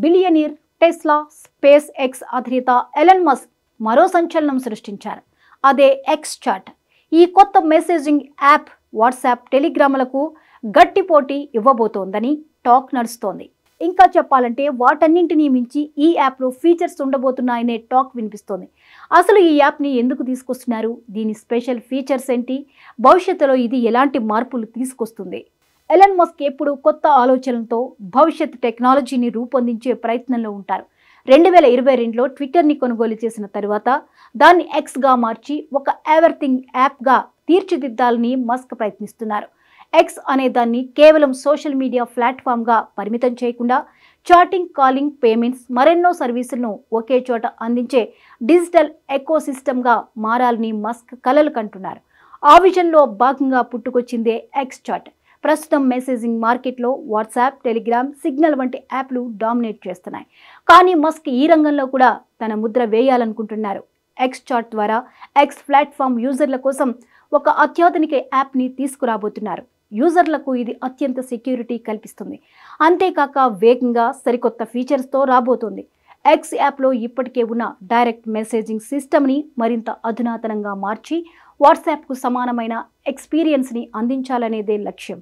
Billionaire Tesla space X అధినేత Elon Musk మరో సంచలనం సృష్టించారు. అదే ఎక్స్ చాట్. ఈ కొత్త మెసేజింగ్ యాప్ వాట్సాప్, టెలిగ్రామ్లకు గట్టి పోటీ ఇవ్వబోతోందని టాక్ నడుస్తోంది. ఇంకా చెప్పాలంటే వాటన్నింటినీ మించి ఈ యాప్లో ఫీచర్స్ ఉండబోతున్నాయనే టాక్ వినిపిస్తోంది. అసలు ఈ యాప్ని ఎందుకు తీసుకొస్తున్నారు? దీని స్పెషల్ ఫీచర్స్ ఏంటి? భవిష్యత్తులో ఇది ఎలాంటి మార్పులు తీసుకొస్తుంది? ఎలన్ మస్క్ ఎప్పుడు కొత్త ఆలోచనలతో భవిష్యత్ టెక్నాలజీని రూపొందించే ప్రయత్నంలో ఉంటారు. 2022లో ట్విట్టర్ని కొనుగోలు చేసిన తరువాత దాన్ని ఎక్స్గా మార్చి ఒక ఎవ్రీథింగ్ యాప్గా తీర్చిదిద్దాలని మస్క్ ప్రయత్నిస్తున్నారు. ఎక్స్ అనే దాన్ని కేవలం సోషల్ మీడియా ప్లాట్ఫామ్గా పరిమితం చేయకుండా చాటింగ్, కాలింగ్, పేమెంట్స్, మరెన్నో సర్వీసులను ఒకే చోట అందించే డిజిటల్ ఎకోసిస్టమ్గా మారాలని మస్క్ కలలు కంటున్నారు. ఆ విజన్లో భాగంగా పుట్టుకొచ్చిందే ఎక్స్ చాట్. ప్రస్తుతం మెసేజింగ్ మార్కెట్లో వాట్సాప్, టెలిగ్రామ్, సిగ్నల్ వంటి యాప్లు డామినేట్ చేస్తున్నాయి. కానీ మస్క్ ఈ రంగంలో కూడా తన ముద్ర వేయాలనుకుంటున్నారు. ఎక్స్ చాట్ ద్వారా ఎక్స్ ప్లాట్ఫామ్ యూజర్ల కోసం ఒక అత్యాధునిక యాప్ని తీసుకురాబోతున్నారు. యూజర్లకు ఇది అత్యంత సెక్యూరిటీ కల్పిస్తుంది. అంతేకాక వేగంగా సరికొత్త ఫీచర్స్తో రాబోతోంది. ఎక్స్ యాప్లో ఇప్పటికే ఉన్న డైరెక్ట్ మెసేజింగ్ సిస్టమ్ని మరింత అధునాతనంగా మార్చి వాట్సాప్కు సమానమైన ఎక్స్పీరియన్స్ని అందించాలనేదే లక్ష్యం.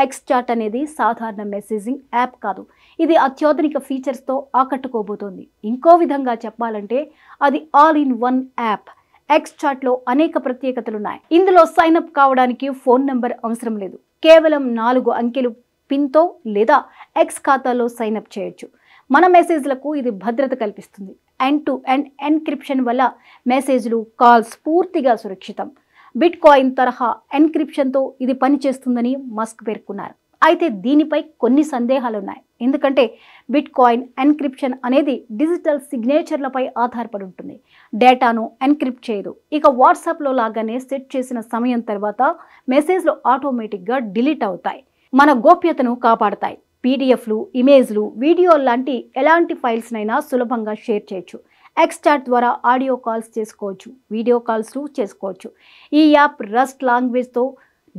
ఎక్స్ చాట్ అనేది సాధారణ మెసేజింగ్ యాప్ కాదు. ఇది అత్యాధునిక ఫీచర్స్తో ఆకట్టుకోబోతోంది. ఇంకో విధంగా చెప్పాలంటే అది all in one app. X చాట్లో అనేక ప్రత్యేకతలున్నాయి. ఇందులో సైన్అప్ కావడానికి ఫోన్ నెంబర్ అవసరం లేదు. కేవలం 4 అంకెలు పిన్తో లేదా ఎక్స్ ఖాతాలో సైన్అప్ చేయొచ్చు. మన మెసేజ్లకు ఇది భద్రత కల్పిస్తుంది. ఎండ్ టు ఎండ్ ఎన్క్రిప్షన్ వల్ల మెసేజ్లు, కాల్స్ పూర్తిగా సురక్షితం. బిట్ కాయిన్ తరహా ఎన్క్రిప్షన్తో ఇది పనిచేస్తుందని మస్క్ పేర్కొన్నారు. అయితే దీనిపై కొన్ని సందేహాలున్నాయి. ఎందుకంటే బిట్ కాయిన్ ఎన్క్రిప్షన్ అనేది డిజిటల్ సిగ్నేచర్లపై ఆధారపడి ఉంటుంది. డేటాను ఎన్క్రిప్ట్ చేయదు. ఇక వాట్సాప్లో లాగానే సెట్ చేసిన సమయం తర్వాత మెసేజ్లు ఆటోమేటిక్గా డిలీట్ అవుతాయి. మన గోప్యతను కాపాడతాయి. పీడిఎఫ్లు, ఇమేజ్లు, వీడియో లాంటి ఎలాంటి ఫైల్స్నైనా సులభంగా షేర్ చేయొచ్చు. ఎక్స్ చాట్ ద్వారా ఆడియో కాల్స్ చేసుకోవచ్చు, వీడియో కాల్స్ చేసుకోవచ్చు. ఈ యాప్ రస్ట్ లాంగ్వేజ్తో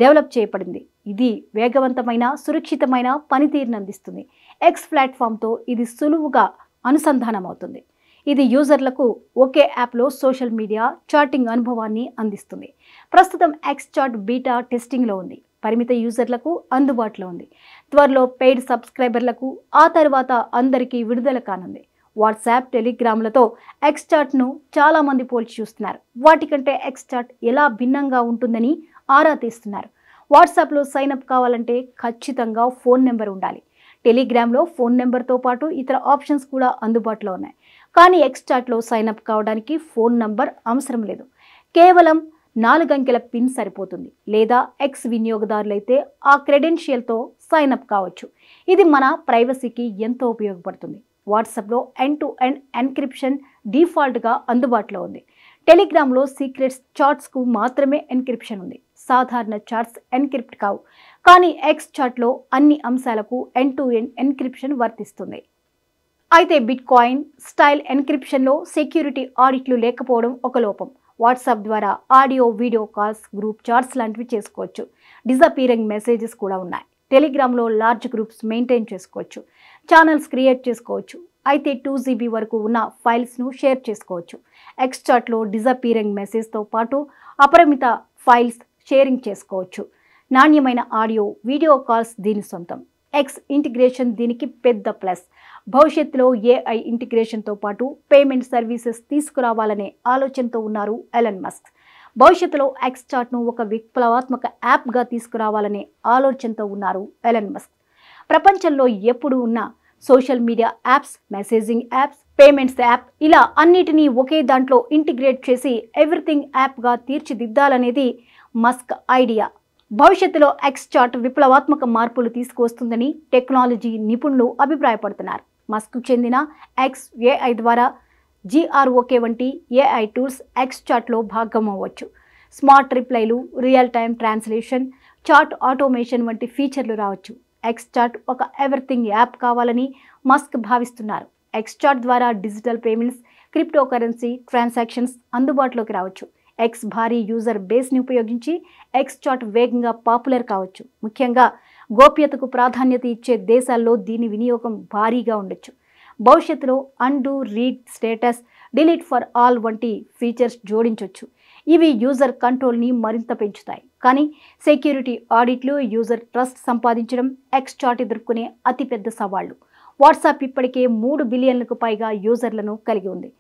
డెవలప్ చేయబడింది. ఇది వేగవంతమైన, సురక్షితమైన పనితీరును అందిస్తుంది. ఎక్స్ ప్లాట్ఫామ్తో ఇది సులువుగా అనుసంధానం అవుతుంది. ఇది యూజర్లకు ఒకే యాప్లో సోషల్ మీడియా చాటింగ్ అనుభవాన్ని అందిస్తుంది. ప్రస్తుతం ఎక్స్ చాట్ బీటా టెస్టింగ్లో ఉంది. పరిమిత యూజర్లకు అందుబాటులో ఉంది. త్వరలో పెయిడ్ సబ్స్క్రైబర్లకు, ఆ తర్వాత అందరికీ విడుదల కానుంది. వాట్సాప్, టెలిగ్రామ్లతో ఎక్స్ చాట్ను చాలామంది పోల్చి చూస్తున్నారు. వాటికంటే ఎక్స్ చాట్ ఎలా భిన్నంగా ఉంటుందని ఆరా తీస్తున్నారు. వాట్సాప్లో సైన్అప్ కావాలంటే ఖచ్చితంగా ఫోన్ నెంబర్ ఉండాలి. టెలిగ్రామ్లో ఫోన్ నెంబర్తో పాటు ఇతర ఆప్షన్స్ కూడా అందుబాటులో ఉన్నాయి. కానీ ఎక్స్ చాట్లో సైన్అప్ కావడానికి ఫోన్ నంబర్ అవసరం లేదు. కేవలం 4 అంకెల పిన్ సరిపోతుంది. లేదా ఎక్స్ వినియోగదారులైతే ఆ క్రెడెన్షియల్తో సైన్అప్ కావచ్చు. ఇది మన ప్రైవసీకి ఎంతో ఉపయోగపడుతుంది. వాట్సాప్లో ఎండ్ టు ఎండ్ ఎన్క్రిప్షన్ డిఫాల్ట్గా అందుబాటులో ఉంది. టెలిగ్రామ్లో సీక్రెట్స్ చాట్స్కు మాత్రమే ఎన్క్రిప్షన్ ఉంది. సాధారణ చాట్స్ ఎన్క్రిప్ట్ కావు. కానీ ఎక్స్ చాట్లో అన్ని అంశాలకు ఎండ్ టు ఎండ్ ఎన్క్రిప్షన్ వర్తిస్తుంది. అయితే బిట్ కాయిన్ స్టైల్ ఎన్క్రిప్షన్లో సెక్యూరిటీ ఆడిట్లు లేకపోవడం ఒక లోపం. వాట్సాప్ ద్వారా audio, video calls, group chats లాంటివి చేసుకోవచ్చు. డిజపీరింగ్ మెసేజెస్ కూడా ఉన్నాయి. టెలిగ్రామ్లో లార్జ్ గ్రూప్స్ మెయింటైన్ చేసుకోవచ్చు. ఛానల్స్ క్రియేట్ చేసుకోవచ్చు. అయితే 2 GB వరకు ఉన్న ఫైల్స్ను షేర్ చేసుకోవచ్చు. ఎక్స్ చాట్లో డిజపీరింగ్ మెసేజ్తో పాటు అపరిమిత ఫైల్స్ షేరింగ్ చేసుకోవచ్చు. నాణ్యమైన ఆడియో, వీడియో కాల్స్ దీని సొంతం. ఎక్స్ ఇంటిగ్రేషన్ దీనికి పెద్ద ప్లస్. భవిష్యత్తులో ఏఐ ఇంటిగ్రేషన్తో పాటు పేమెంట్ సర్వీసెస్ తీసుకురావాలనే ఆలోచనతో ఉన్నారు ఎలన్ మస్క్. భవిష్యత్తులో ఎక్స్ చాట్ను ఒక విప్లవాత్మక యాప్గా తీసుకురావాలనే ఆలోచనతో ఉన్నారు ఎలన్ మస్క్. ప్రపంచంలో ఎప్పుడు ఉన్న social media apps, messaging apps, payments app ఇలా అన్నిటినీ ఒకే దాంట్లో ఇంటిగ్రేట్ చేసి ఎవ్రీథింగ్ యాప్గా తీర్చిదిద్దాలనేది మస్క్ ఐడియా. భవిష్యత్తులో ఎక్స్ చాట్ విప్లవాత్మక మార్పులు తీసుకువస్తుందని టెక్నాలజీ నిపుణులు అభిప్రాయపడుతున్నారు. మస్క్కు చెందిన ఎక్స్ ఏఐ ద్వారా GROK వంటి ఏఐ టూల్స్ ఎక్స్ చాట్లో భాగం అవ్వచ్చు. స్మార్ట్ రిప్లైలు, real time translation, chat automation వంటి ఫీచర్లు రావచ్చు. ఎక్స్ చాట్ ఒక ఎవ్రీథింగ్ యాప్ కావాలని మస్క్ భావిస్తున్నారు. ఎక్స్ చాట్ ద్వారా digital payments, crypto currency transactions అందుబాటులోకి రావచ్చు. ఎక్స్ భారీ యూజర్ బేస్ని ఉపయోగించి ఎక్స్ చాట్ వేగంగా పాపులర్ కావచ్చు. ముఖ్యంగా గోప్యతకు ప్రాధాన్యత ఇచ్చే దేశాల్లో దీని వినియోగం భారీగా ఉండొచ్చు. భవిష్యత్తులో undo, read status, delete for all వంటి ఫీచర్స్ జోడించవచ్చు. ఇవి యూజర్ కంట్రోల్ని మరింత పెంచుతాయి. కానీ సెక్యూరిటీ ఆడిట్లు, యూజర్ ట్రస్ట్ సంపాదించడం ఎక్స్ చాట్ ఎదుర్కొనే అతిపెద్ద సవాళ్లు. వాట్సాప్ ఇప్పటికే 3 బిలియన్లకు పైగా యూజర్లను కలిగి ఉంది.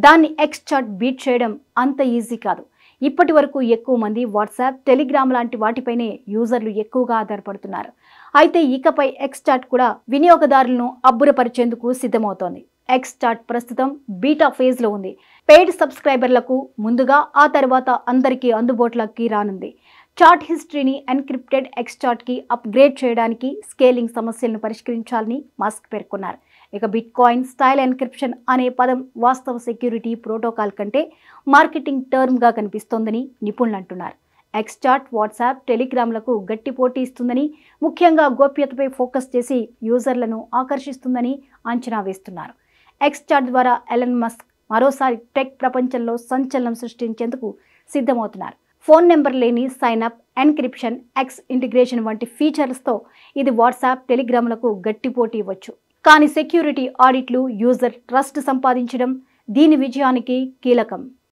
దాన్ని ఎక్స్ చాట్ బీట్ చేయడం అంత ఈజీ కాదు. ఇప్పటి వరకు ఎక్కువ మంది వాట్సాప్, టెలిగ్రామ్ లాంటి వాటిపైనే యూజర్లు ఎక్కువగా ఆధారపడుతున్నారు. అయితే ఇకపై ఎక్స్ చాట్ కూడా వినియోగదారులను అబ్బురపరిచేందుకు సిద్ధమవుతోంది. ఎక్స్ చాట్ ప్రస్తుతం బీటా ఫేజ్లో ఉంది. పెయిడ్ సబ్స్క్రైబర్లకు ముందుగా, ఆ తర్వాత అందరికీ అందుబాటులోకి రానుంది. చాట్ హిస్టరీని ఎన్క్రిప్టెడ్ ఎక్స్ చాట్కి అప్గ్రేడ్ చేయడానికి స్కేలింగ్ సమస్యలను పరిష్కరించాలని మస్క్ పేర్కొన్నారు. ఇక బిట్ కాయిన్ స్టైల్ ఎన్క్రిప్షన్ అనే పదం వాస్తవ సెక్యూరిటీ ప్రోటోకాల్ కంటే మార్కెటింగ్ టర్మ్గా కనిపిస్తోందని నిపుణులు అంటున్నారు. ఎక్స్ చాట్, వాట్సాప్, టెలిగ్రామ్లకు గట్టి పోటీ ఇస్తుందని, ముఖ్యంగా గోప్యతపై ఫోకస్ చేసి యూజర్లను ఆకర్షిస్తుందని అంచనా వేస్తున్నారు. ఎక్స్ చాట్ ద్వారా ఎలన్ మస్క్ మరోసారి టెక్ ప్రపంచంలో సంచలనం సృష్టించేందుకు సిద్ధమవుతున్నారు. ఫోన్ నెంబర్ లేని సైన్అప్, ఎన్క్రిప్షన్, ఎక్స్ ఇంటిగ్రేషన్ వంటి ఫీచర్లతో ఇది వాట్సాప్, టెలిగ్రామ్లకు గట్టి పోటీ ఇవ్వచ్చు. కానీ సెక్యూరిటీ ఆడిట్లు, యూజర్ ట్రస్ట్ సంపాదించడం దీని విజయానికి కీలకం.